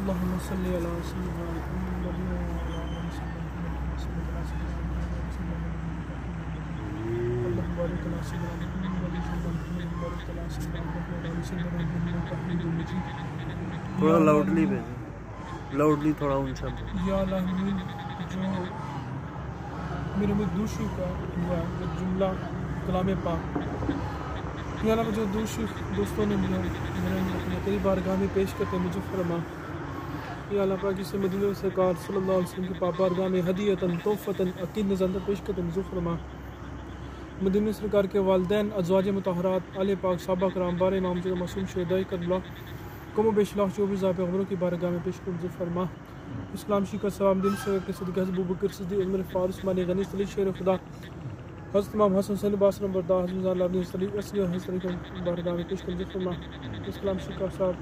اللهم صل على سيدنا محمد وعلى آل سيدنا محمد وصل على سيدنا محمد اللهم بارك على سيدنا محمد وبارك على سيدنا محمد وعلى آل سيدنا محمد إنك حميد مجيد. تھوڑا لاؤڈلی بھیجیں، لاؤڈلی تھوڑا اونچا بھیجیں. یا العالمین، جو میرے دوسری کا ہوا جو جملہ کلام پاک، یا اللہ جو دوسری دوستوں نے ملا میرے کئی بارگاہ میں پیش کرتے مجھے فرما. یا اللہ پاک جسے مدینہ سرکار صلی اللہ علیہ وسلم کی پاک بارگاہ میں ہدیتاً تحفتاً عقید نظر پیش کرتے مجھے فرما. مدینہ سرکار کے والدین، ازواج مطہرات، آل پاک، صحابہ کرام، بار امام جو معصوم شہدائے کربلا کم و بیش لاکھ جو بھی ذات غبروں کی بارگاہ میں پیش کر مجھے فرما. اسلام شیخ سلام دین سے کے صدیق حضرت ابوبکر صدیق عمر فاروق عثمان غنی صلی شیر خدا حضرت امام حسن صلی باسرم بردار حضرت اللہ علیہ صلی اصلی حضرت کی بارگاہ میں پیش کر مجھے فرما. اسلام شیخ صاحب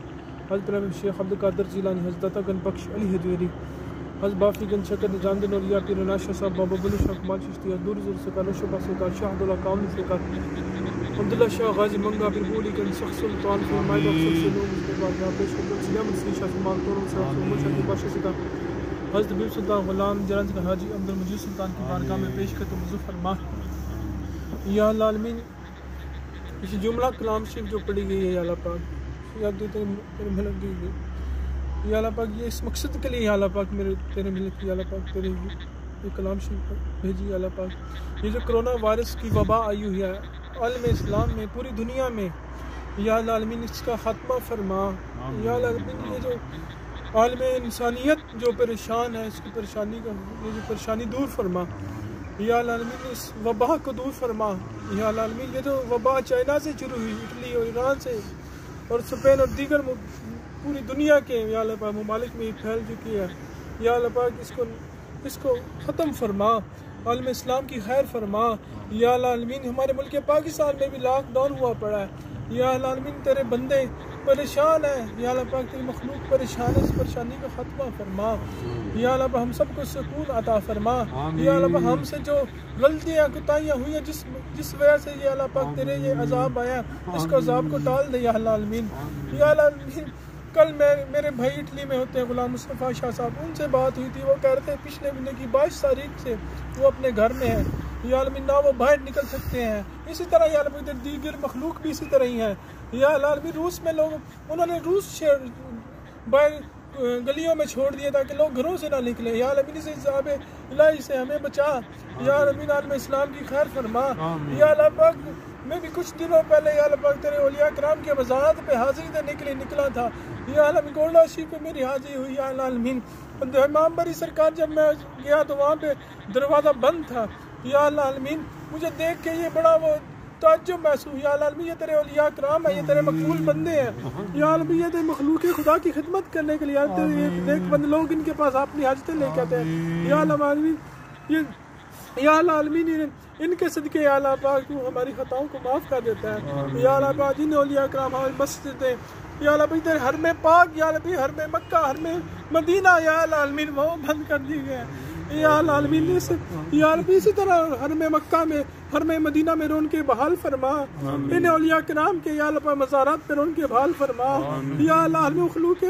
حضرت شیخ عبدالقادر جیلانی، حضرت عطا گن بخش علی حجویری، حضرت بافی گن شکر نظام دن اولیاء پیر ناشا صاحب، بابا بلو شاہ کمال چشتی، دور زور سکار نشبہ سکار، شاہ عبداللہ کامل سکار، عبداللہ شاہ غازی منگا پھر بولی گن شخص سلطان فی مائدہ افسر سے نوم اس کے بعد یہاں پیش کرتے سلیم رسی شاہ سلمان تورم صاحب سلمان شاہ کی باشا سکار، حضرت بیب سلطان غلام جرانز کا حاجی عبدالمجید سلطان کی بارگاہ میں پیش کرتے مجھے فرما. یا اللہ العالمین، اس جملہ کلام شریف جو پڑھی گئی ہے یا اللہ پاک، یا تیرے ملک کی گئی یا اللہ پاک، یہ اس مقصد کے لیے یا اللہ پاک میرے تیرے ملک یا اللہ پاک تیرے یہ کلام شریف بھیجی یا اللہ پاک. یہ جو کرونا وائرس کی وبا آئی ہوئی ہے عالم اسلام میں، پوری دنیا میں، یا اللہ العالمین اس کا خاتمہ فرما. یا اللہ العالمین، یہ جو عالم انسانیت جو پریشان ہے، اس کی پریشانی کا یہ جو پریشانی دور فرما. یا اللہ العالمین، اس وبا کو دور فرما. یا اللہ العالمین، یہ جو وبا چائنا سے شروع ہوئی، اٹلی اور ایران سے اور اسپین اور دیگر پوری دنیا کے یا اللہ پاک ممالک میں پھیل چکی ہے، یا اللہ پاک اس کو ختم فرما، عالم اسلام کی خیر فرما. یا اللہ العالمین، ہمارے ملک پاکستان میں بھی لاک ڈاؤن ہوا پڑا ہے. یا اللہ العالمین، تیرے بندے پریشان ہیں، یا اللہ پاک تیری مخلوق پریشان ہے، اس پریشانی کا خاتمہ فرما. یا اللہ پاک ہم سب کو سکون عطا فرما. یا اللہ پاک ہم سے جو غلطیاں کوتاہیاں ہوئی ہیں جس وجہ سے یا اللہ پاک تیرے یہ عذاب آیا، اس کو عذاب کو ٹال دے یا اللہ العالمین. یا اللہ العالمین، کل میرے بھائی اٹلی میں ہوتے ہیں غلام مصطفیٰ شاہ صاحب، ان سے بات ہوئی تھی، وہ کہہ رہے تھے پچھلے مہینے کی 22 تاریخ سے وہ اپنے گھر میں ہیں. یا العالمین، نہ وہ باہر نکل سکتے ہیں. اسی طرح یا العالمین دیگر مخلوق بھی اسی طرح ہی ہیں. یا العالمین، روس میں لوگ انہوں نے باہر گلیوں میں چھوڑ دیا تاکہ لوگ گھروں سے نہ نکلیں. یا العالمین، اس عذاب الہی سے ہمیں بچا. یا العالمین، عالم اسلام کی خیر فرما. یا اللہ پاک، میں بھی کچھ دنوں پہلے یا اللہ پاک تیرے اولیاء کرام کے مزارات پہ حاضری دینے کے لیے نکلا تھا. یا العالمین، گولڈا شریف پہ میری حاضری ہوئی. یا اللہ العالمین، امام بری سرکار جب میں گیا تو وہاں پہ دروازہ بند تھا. یا اللہ العالمین، مجھے دیکھ کے یہ بڑا وہ تعجب محسوس. یا اللہ العالمین، یہ تیرے اولیاء کرام ہیں، یہ تیرے مقبول بندے ہیں. یا العالمین، یہ تیرے مخلوق خدا کی خدمت کرنے کے لیے ایک بند لوگ ان کے پاس اپنی حاجتیں لے کے آتے ہیں. یا اللہ العالمین، یا اللہ العالمین، ان کے صدقے یا اللہ پاک تو ہماری خطاؤں کو معاف کر دیتا ہے. یا اللہ پاک جن اولیاء کرام ہماری مسجدیں یا اللہ پاک تیرے حرم پاک، یا اللہ پاک حرم مکہ، حرم مدینہ یا اللہ العالمین وہ بند کر دی گئے. یا اللہ العالمین، یا اللہ اسی طرح حرم مکہ میں، حرم مدینہ میں رون کے بحال فرما. ان اولیاء کرام کے یا اللہ پاک مزارات پہ رون کے بحال فرما. یا اللہ العالمین، مخلوق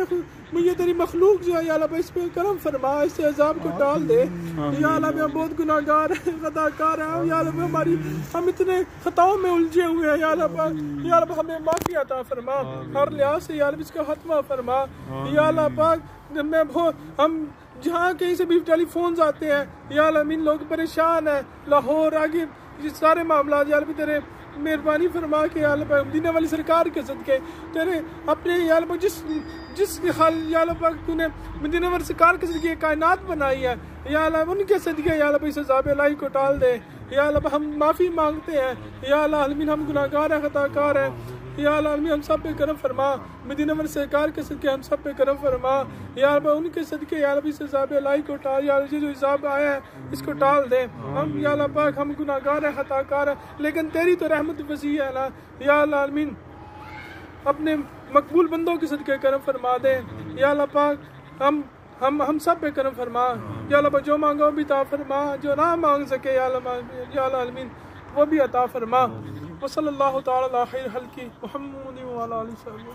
مجھے تیری مخلوق جو ہے یا اللہ اس پہ کرم فرما، اس سے عذاب کو ٹال دے. یا اللہ ہم بہت گناہ گار ہیں، خطا کار ہیں. یا اللہ ہم اتنے خطاؤں میں الجھے ہوئے ہیں. یا اللہ پاک ہمیں معافی عطا فرما، ہر لحاظ سے یا اللہ اس کا خاتمہ فرما. یا اللہ پاک ہم جہاں کہیں سے بھی ٹیلی فونز آتے ہیں یا العالمین، لوگ پریشان ہیں، لاہور آگے یہ سارے معاملات یا اللہ تیرے مہربانی فرما کے یا اللہ پاک مدینہ والی سرکار کے صدقے تیرے اپنے یا اللہ پاک جس کے خال یا اللہ پاک تو نے مدینہ والی سرکار کے صدقے کائنات بنائی ہے. یا اللہ ان کے صدقے یا اللہ پاک اس عذاب الہی کو ٹال دے. یا اللہ پاک ہم معافی مانگتے ہیں. یا اللہ العالمین، ہم گناہ گار ہیں، خطا کار ہیں. یا اللہ العالمین، ہم سب پہ کرم فرما. مدینہ والی سرکار کے صدقے ہم سب پہ کرم فرما. یا اللہ ان کے صدقے یا اللہ اس عذاب الہی کو ٹال، یا اللہ جو عذاب آیا ہے اس کو ٹال دے. ہم یا اللہ پاک ہم گناہ گار ہیں، خطا کار ہیں، لیکن تیری تو رحمت وسیع ہے نا. یا اللہ العالمین، اپنے مقبول بندوں کے صدقے کرم فرما دے. یا اللہ پاک ہم سب پہ کرم فرما. یا اللہ پاک جو مانگو بھی عطا فرما، جو نہ مانگ سکے یا اللہ العالمین وہ بھی عطا فرما. وصلی اللہ تعالی علی خیر خلقہ محمد وعلی آلہ وصحبہ.